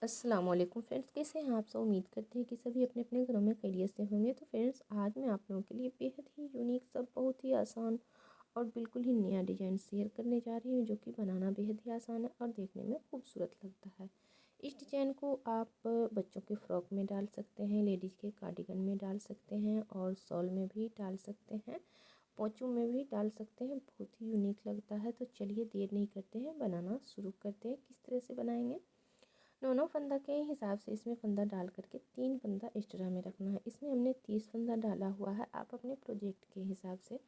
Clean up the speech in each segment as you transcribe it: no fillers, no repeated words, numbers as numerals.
अस्सलाम वालेकुम फ्रेंड्स, कैसे हैं आप सब। उम्मीद करते हैं कि सभी अपने अपने घरों में खैरियत से होंगे। तो फ्रेंड्स, आज मैं आप लोगों के लिए बेहद ही यूनिक सब बहुत ही आसान और बिल्कुल ही नया डिज़ाइन शेयर करने जा रही हूँ, जो कि बनाना बेहद ही आसान है और देखने में खूबसूरत लगता है। इस डिज़ाइन को आप बच्चों के फ्रॉक में डाल सकते हैं, लेडीज़ के कार्डिगन में डाल सकते हैं और शॉल में भी डाल सकते हैं, पोंचों में भी डाल सकते हैं। बहुत ही यूनिक लगता है। तो चलिए देर नहीं करते हैं, बनाना शुरू करते हैं। किस तरह से बनाएंगे, दोनों फंदा के हिसाब से इसमें फंदा डाल करके 3 फंदा एक्स्ट्रा में रखना है। इसमें हमने 30 फंदा डाला हुआ है। आप अपने प्रोजेक्ट के हिसाब से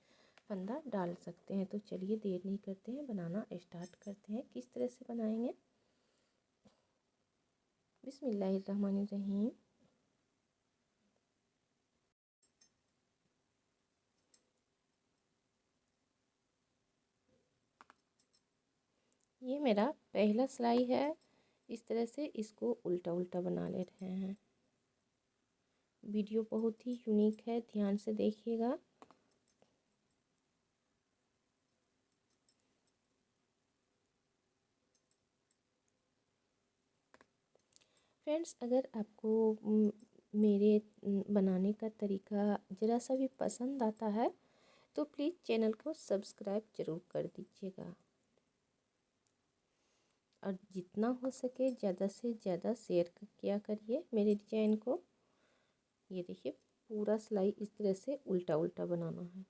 फंदा डाल सकते हैं। तो चलिए देर नहीं करते हैं, बनाना स्टार्ट करते हैं। किस तरह से बनाएंगे, बिस्मिल्लाहिर्रहमानिर्रहीम। ये मेरा पहला सिलाई है। इस तरह से इसको उल्टा उल्टा बना ले रहे हैं। वीडियो बहुत ही यूनिक है, ध्यान से देखिएगा। फ्रेंड्स, अगर आपको मेरे बनाने का तरीका ज़रा सा भी पसंद आता है तो प्लीज़ चैनल को सब्सक्राइब ज़रूर कर दीजिएगा और जितना हो सके ज़्यादा से ज़्यादा शेयर किया करिए मेरे डिज़ाइन को। ये देखिए, पूरा सिलाई इस तरह से उल्टा उल्टा बनाना है।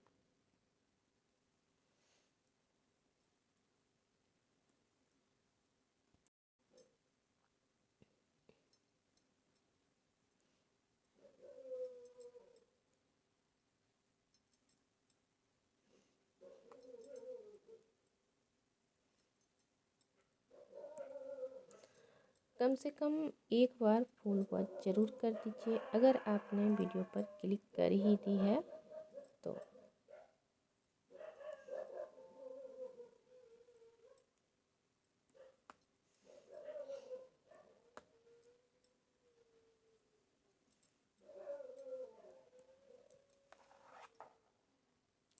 कम से कम एक बार फुल वॉच ज़रूर कर दीजिए अगर आपने वीडियो पर क्लिक कर ही दी है तो।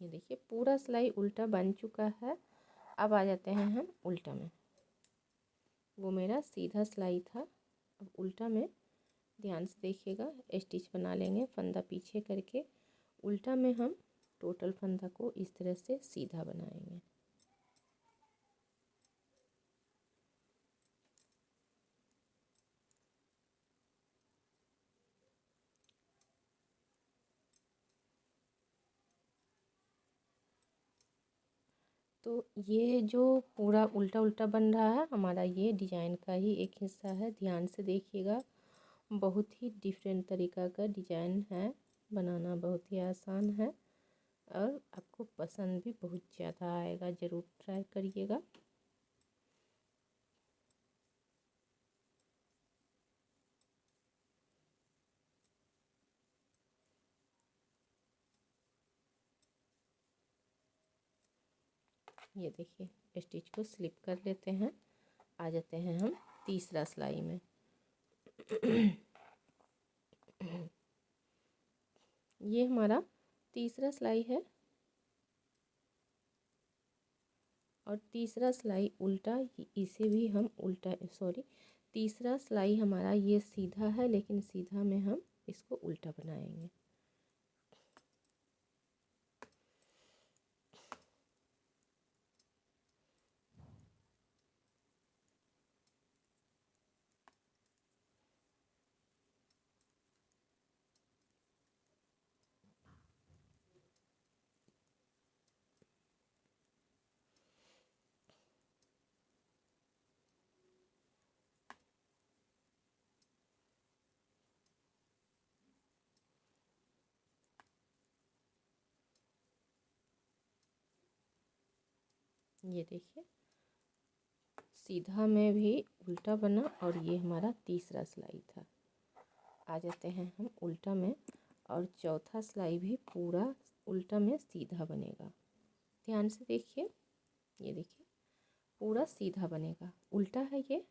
ये देखिए, पूरा सिलाई उल्टा बन चुका है। अब आ जाते हैं हम उल्टा में। वो मेरा सीधा सिलाई था, अब उल्टा में ध्यान से देखिएगा। स्टिच बना लेंगे फंदा पीछे करके। उल्टा में हम टोटल फंदा को इस तरह से सीधा बनाएंगे। तो ये जो पूरा उल्टा उल्टा बन रहा है हमारा, ये डिज़ाइन का ही एक हिस्सा है। ध्यान से देखिएगा, बहुत ही डिफरेंट तरीका का डिज़ाइन है। बनाना बहुत ही आसान है और आपको पसंद भी बहुत ज़्यादा आएगा। ज़रूर ट्राई करिएगा। ये देखिए, स्टिच को स्लिप कर लेते हैं। आ जाते हैं हम तीसरा सिलाई में। ये हमारा तीसरा सिलाई है और तीसरा सिलाई उल्टा, इसे भी हम उल्टा, सॉरी, तीसरा सिलाई हमारा ये सीधा है, लेकिन सीधा में हम इसको उल्टा बनाएंगे। ये देखिए, सीधा में भी उल्टा बना और ये हमारा तीसरा सिलाई था। आ जाते हैं हम उल्टा में और चौथा सिलाई भी पूरा उल्टा में सीधा बनेगा। ध्यान से देखिए, ये देखिए पूरा सीधा बनेगा। उल्टा है ये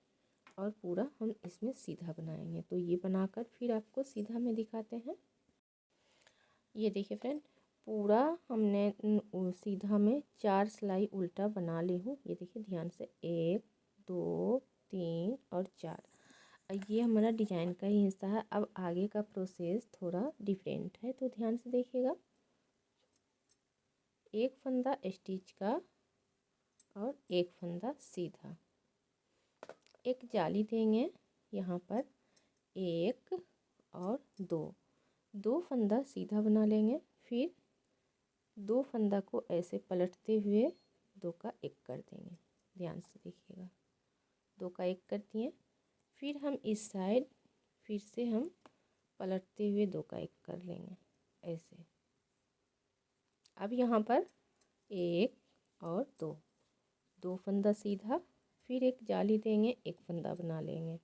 और पूरा हम इसमें सीधा बनाएंगे। तो ये बनाकर फिर आपको सीधा में दिखाते हैं। ये देखिए फ्रेंड, पूरा हमने सीधा में 4 सिलाई उल्टा बना ली हूँ। ये देखिए ध्यान से, 1 2 3 और 4। ये हमारा डिजाइन का ही हिस्सा है। अब आगे का प्रोसेस थोड़ा डिफरेंट है, तो ध्यान से देखिएगा। एक फंदा स्टिच का और एक फंदा सीधा, एक जाली देंगे यहाँ पर, एक और दो फंदा सीधा बना लेंगे। फिर दो फंदा को ऐसे पलटते हुए दो का एक कर देंगे। ध्यान से देखिएगा, दो का एक कर दिए। फिर हम इस साइड फिर से हम पलटते हुए दो का एक कर लेंगे ऐसे। अब यहाँ पर एक और दो फंदा सीधा, फिर एक जाली देंगे, एक फंदा बना लेंगे,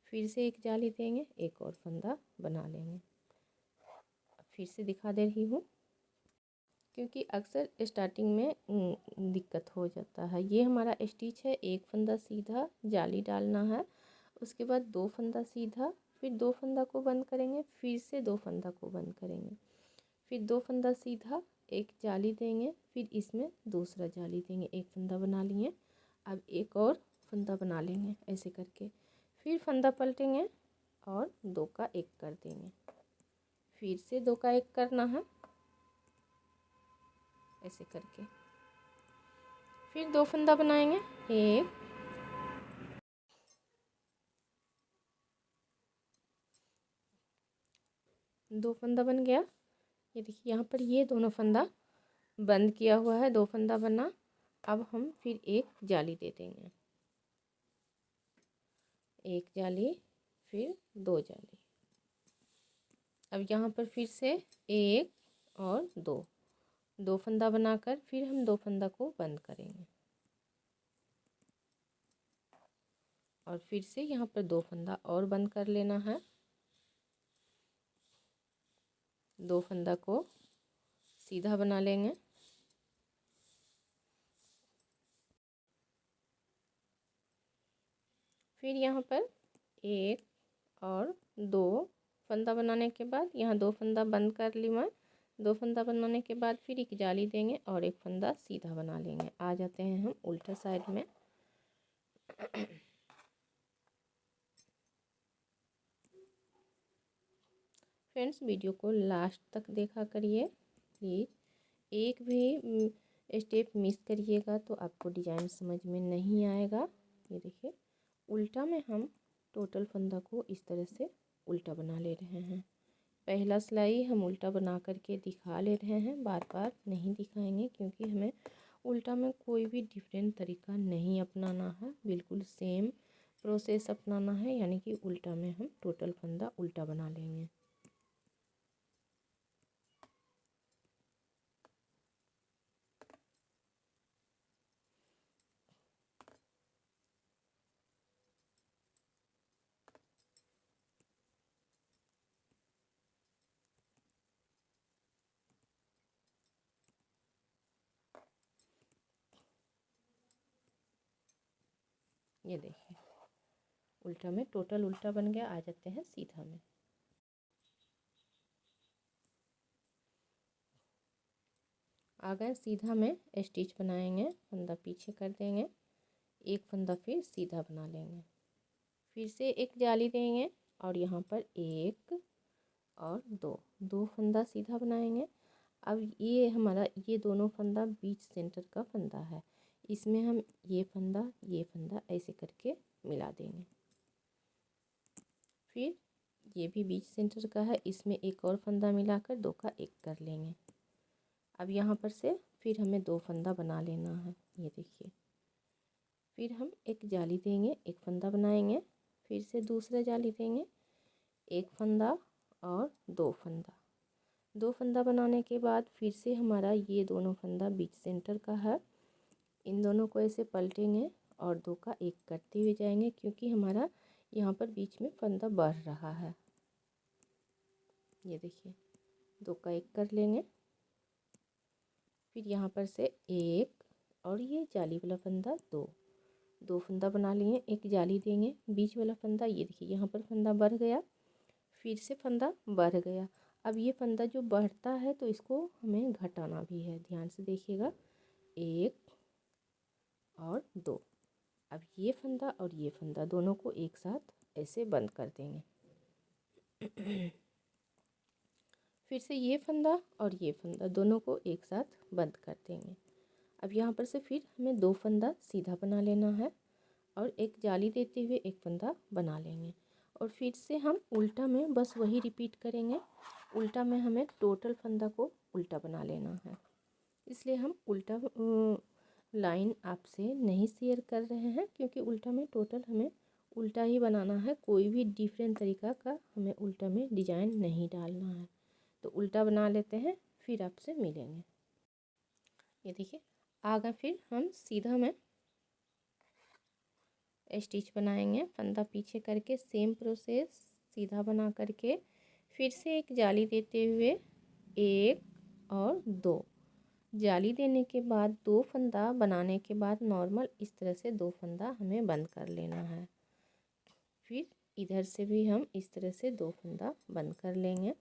फिर से एक जाली देंगे, एक और फंदा बना लेंगे। फिर से दिखा दे रही हूँ, क्योंकि अक्सर स्टार्टिंग में दिक्कत हो जाता है। ये हमारा स्टिच है, एक फंदा सीधा, जाली डालना है, उसके बाद दो फंदा सीधा, फिर दो फंदा को बंद करेंगे, फिर से दो फंदा को बंद करेंगे, फिर दो फंदा सीधा, एक जाली देंगे, फिर इसमें दूसरा जाली देंगे, एक फंदा बना लिए। अब एक और फंदा बना लेंगे ऐसे करके, फिर फंदा पलटेंगे और दो का एक कर देंगे, फिर से दो का एक करना है ऐसे करके। फिर दो फंदा बनाएंगे, एक, दो फंदा बन गया। ये देखिए यहाँ पर ये दोनों फंदा बंद किया हुआ है, दो फंदा बना। अब हम फिर एक जाली दे देंगे, एक जाली, फिर दो जाली। अब यहाँ पर फिर से एक और दो फंदा बनाकर फिर हम दो फंदा को बंद करेंगे, और फिर से यहाँ पर दो फंदा और बंद कर लेना है। दो फंदा को सीधा बना लेंगे, फिर यहाँ पर एक और दो फंदा बनाने के बाद यहाँ दो फंदा बंद कर ली मैं। दो फंदा बनाने के बाद फिर एक जाली देंगे और एक फंदा सीधा बना लेंगे। आ जाते हैं हम उल्टा साइड में। फ्रेंड्स, वीडियो को लास्ट तक देखा करिए प्लीज़। एक भी स्टेप मिस करिएगा तो आपको डिज़ाइन समझ में नहीं आएगा। ये देखिए, उल्टा में हम टोटल फंदा को इस तरह से उल्टा बना ले रहे हैं। पहला सिलाई हम उल्टा बना करके दिखा ले रहे हैं, बार बार नहीं दिखाएंगे, क्योंकि हमें उल्टा में कोई भी डिफरेंट तरीका नहीं अपनाना है, बिल्कुल सेम प्रोसेस अपनाना है। यानी कि उल्टा में हम टोटल फंदा उल्टा बना लेंगे। ये देखिए, उल्टा में टोटल उल्टा बन गया। आ जाते हैं सीधा में। आ गए सीधा में, स्टिच बनाएंगे, फंदा पीछे कर देंगे, एक फंदा फिर सीधा बना लेंगे, फिर से एक जाली देंगे और यहाँ पर एक और दो फंदा सीधा बनाएंगे। अब ये हमारा ये दोनों फंदा बीच सेंटर का फंदा है, इसमें हम ये फंदा ऐसे करके मिला देंगे। फिर ये भी बीच सेंटर का है, इसमें एक और फंदा मिलाकर दो का एक कर लेंगे। अब यहाँ पर से फिर हमें दो फंदा बना लेना है। ये देखिए, फिर हम एक जाली देंगे, एक फंदा बनाएंगे, फिर से दूसरा जाली देंगे, एक फंदा और दो फंदा बनाने के बाद फिर से हमारा ये दोनों फंदा बीच सेंटर का है, इन दोनों को ऐसे पलटेंगे और दो का एक करते हुए जाएंगे, क्योंकि हमारा यहाँ पर बीच में फंदा बढ़ रहा है। ये देखिए, दो का एक कर लेंगे, फिर यहाँ पर से एक और ये जाली वाला फंदा दो फंदा बना लिए, एक जाली देंगे, बीच वाला फंदा, ये देखिए यहाँ पर फंदा बढ़ गया, फिर से फंदा बढ़ गया। अब ये फंदा जो बढ़ता है तो इसको हमें घटाना भी है, ध्यान से देखिएगा। एक और दो। अब ये फंदा और ये फंदा दोनों को एक साथ ऐसे बंद कर देंगे। फिर से ये फंदा और ये फंदा दोनों को एक साथ बंद कर देंगे। अब यहाँ पर से फिर हमें 2 फंदा सीधा बना लेना है और एक जाली देते हुए एक फंदा बना लेंगे और फिर से हम उल्टा में बस वही रिपीट करेंगे। उल्टा में हमें टोटल फंदा को उल्टा बना लेना है, इसलिए हम उल्टा लाइन आपसे नहीं शेयर कर रहे हैं, क्योंकि उल्टा में टोटल हमें उल्टा ही बनाना है। कोई भी डिफरेंट तरीका का हमें उल्टा में डिजाइन नहीं डालना है। तो उल्टा बना लेते हैं, फिर आपसे मिलेंगे। ये देखिए आ गए। फिर हम सीधा में स्टिच बनाएंगे, फंदा पीछे करके सेम प्रोसेस सीधा बना करके फिर से एक जाली देते हुए 1 और 2 जाली देने के बाद 2 फंदा बनाने के बाद नॉर्मल इस तरह से 2 फंदा हमें बंद कर लेना है। फिर इधर से भी हम इस तरह से 2 फंदा बंद कर लेंगे।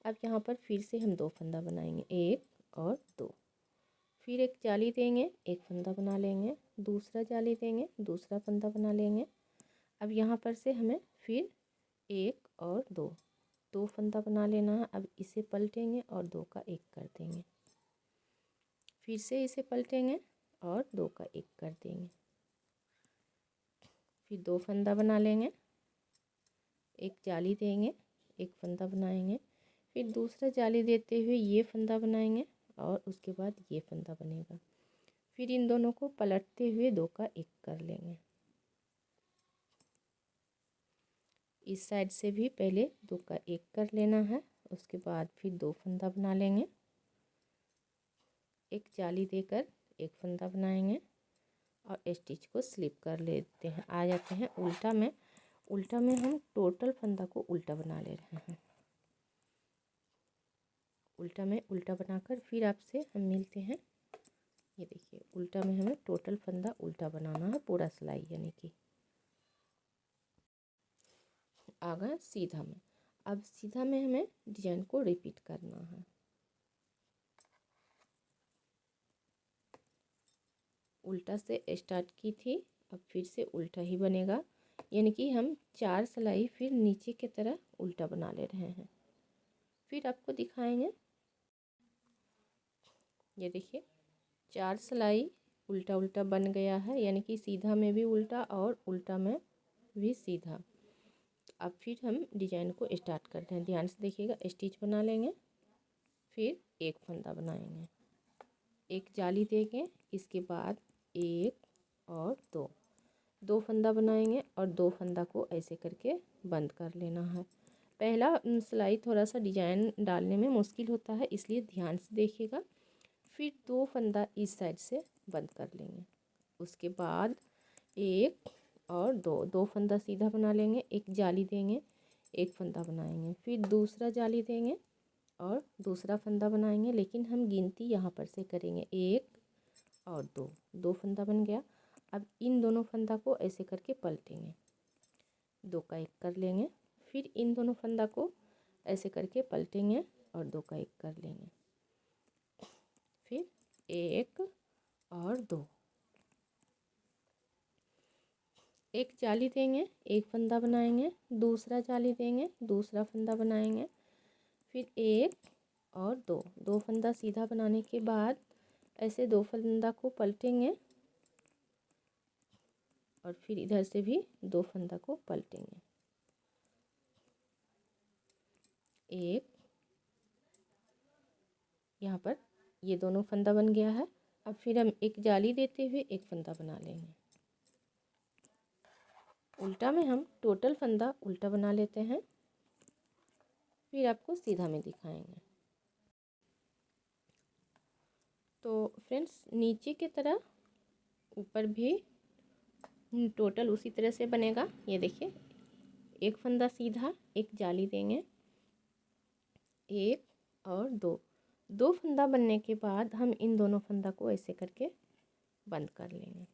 अब यहाँ पर फिर से हम 2 फंदा बनाएंगे, 1 और 2। फिर एक जाली देंगे, एक फंदा बना लेंगे, दूसरा जाली देंगे, दूसरा फंदा बना लेंगे। अब यहाँ पर से हमें फिर 1 और 2 फंदा बना लेना है। अब इसे पलटेंगे और 2 का 1 कर देंगे। फिर से इसे पलटेंगे और 2 का 1 कर देंगे। फिर 2 फंदा बना लेंगे, एक जाली देंगे, एक फंदा बनाएंगे, फिर दूसरा जाली देते हुए ये फंदा बनाएंगे और उसके बाद ये फंदा बनेगा। फिर इन दोनों को पलटते हुए 2 का 1 कर लेंगे। इस साइड से भी पहले 2 का 1 कर लेना है, उसके बाद फिर 2 फंदा बना लेंगे, एक जाली देकर एक फंदा बनाएंगे और स्टिच को स्लिप कर लेते हैं। आ जाते हैं उल्टा में। उल्टा में हम टोटल फंदा को उल्टा बना ले रहे हैं। उल्टा में उल्टा बनाकर फिर आपसे हम मिलते हैं। ये देखिए उल्टा में हमें टोटल फंदा उल्टा बनाना है, पूरा सिलाई यानी कि। आ गए सीधा में। अब सीधा में हमें डिजाइन को रिपीट करना है। उल्टा से स्टार्ट की थी, अब फिर से उल्टा ही बनेगा, यानी कि हम 4 सिलाई फिर नीचे की तरह उल्टा बना ले रहे हैं। फिर आपको दिखाएंगे। ये देखिए 4 सिलाई उल्टा उल्टा बन गया है, यानी कि सीधा में भी उल्टा और उल्टा में भी सीधा। अब फिर हम डिजाइन को स्टार्ट करते हैं। ध्यान से देखिएगा। स्टिच बना लेंगे, फिर एक फंदा बनाएंगे, एक जाली देंगे, इसके बाद 1 और 2 फंदा बनाएंगे और 2 फंदा को ऐसे करके बंद कर लेना है। पहला सिलाई थोड़ा सा डिजाइन डालने में मुश्किल होता है, इसलिए ध्यान से देखिएगा। फिर 2 फंदा इस साइड से बंद कर लेंगे, उसके बाद 1 और 2 फंदा सीधा बना लेंगे, एक जाली देंगे, एक फंदा बनाएंगे, फिर दूसरा जाली देंगे और दूसरा फंदा बनाएंगे, लेकिन हम गिनती यहाँ पर से करेंगे 1 और 2 फंदा बन गया। अब इन दोनों फंदा को ऐसे करके पलटेंगे, 2 का 1 कर लेंगे, फिर इन दोनों फंदा को ऐसे करके पलटेंगे और 2 का 1 कर लेंगे, फिर 1 और 2, एक जाली देंगे, एक फंदा बनाएंगे, दूसरा जाली देंगे, दूसरा फंदा बनाएंगे, फिर 1 और 2 फंदा सीधा बनाने के बाद ऐसे 2 फंदा को पलटेंगे और फिर इधर से भी 2 फंदा को पलटेंगे। 1 यहाँ पर ये दोनों फंदा बन गया है। अब फिर हम एक जाली देते हुए एक फंदा बना लेंगे। उल्टा में हम टोटल फंदा उल्टा बना लेते हैं, फिर आपको सीधा में दिखाएंगे। तो फ्रेंड्स नीचे की तरह ऊपर भी टोटल उसी तरह से बनेगा। ये देखिए एक फंदा सीधा, एक जाली देंगे, 1 और 2 फंदा बनने के बाद हम इन दोनों फंदा को ऐसे करके बंद कर लेंगे।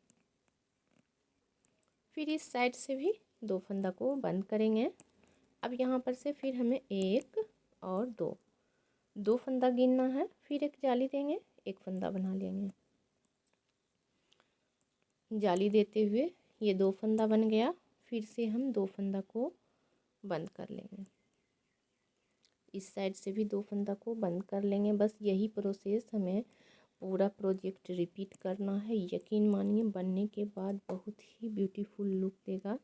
फिर इस साइड से भी 2 फंदा को बंद करेंगे। अब यहाँ पर से फिर हमें 1 और 2 फंदा गिनना है, फिर एक जाली देंगे, एक फंदा बना लेंगे, जाली देते हुए ये 2 फंदा बन गया, फिर से हम 2 फंदा को बंद कर लेंगे। इस साइड से भी 2 फंदा को बंद कर लेंगे। बस यही प्रोसेस हमें पूरा प्रोजेक्ट रिपीट करना है। यकीन मानिए बनने के बाद बहुत ही ब्यूटीफुल लुक देगा।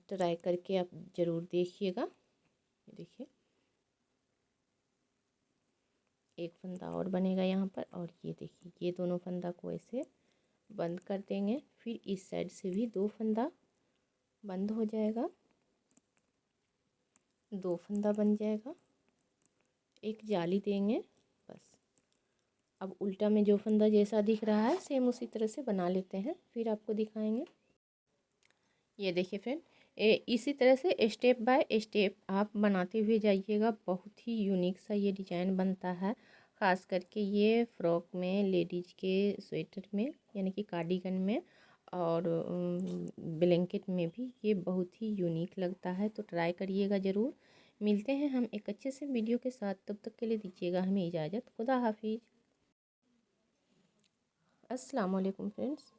ट्राई करके आप ज़रूर देखिएगा। देखिए एक फंदा और बनेगा यहाँ पर, और ये देखिए ये दोनों फंदा को ऐसे बंद कर देंगे। फिर इस साइड से भी 2 फंदा बंद हो जाएगा, 2 फंदा बन जाएगा, एक जाली देंगे बस। अब उल्टा में जो फंदा जैसा दिख रहा है सेम उसी तरह से बना लेते हैं, फिर आपको दिखाएंगे। ये देखिए फ्रेंड, इसी तरह से स्टेप बाय स्टेप आप बनाते हुए जाइएगा। बहुत ही यूनिक सा ये डिजाइन बनता है, ख़ास करके ये फ्रॉक में, लेडीज के स्वेटर में यानी कि कार्डिगन में, और ब्लैंकेट में भी ये बहुत ही यूनिक लगता है। तो ट्राई करिएगा ज़रूर। मिलते हैं हम एक अच्छे से वीडियो के साथ, तब तक के लिए दीजिएगा हमें इजाज़त। खुदा हाफिज़। अस्सलाम वालेकुम फ्रेंड्स।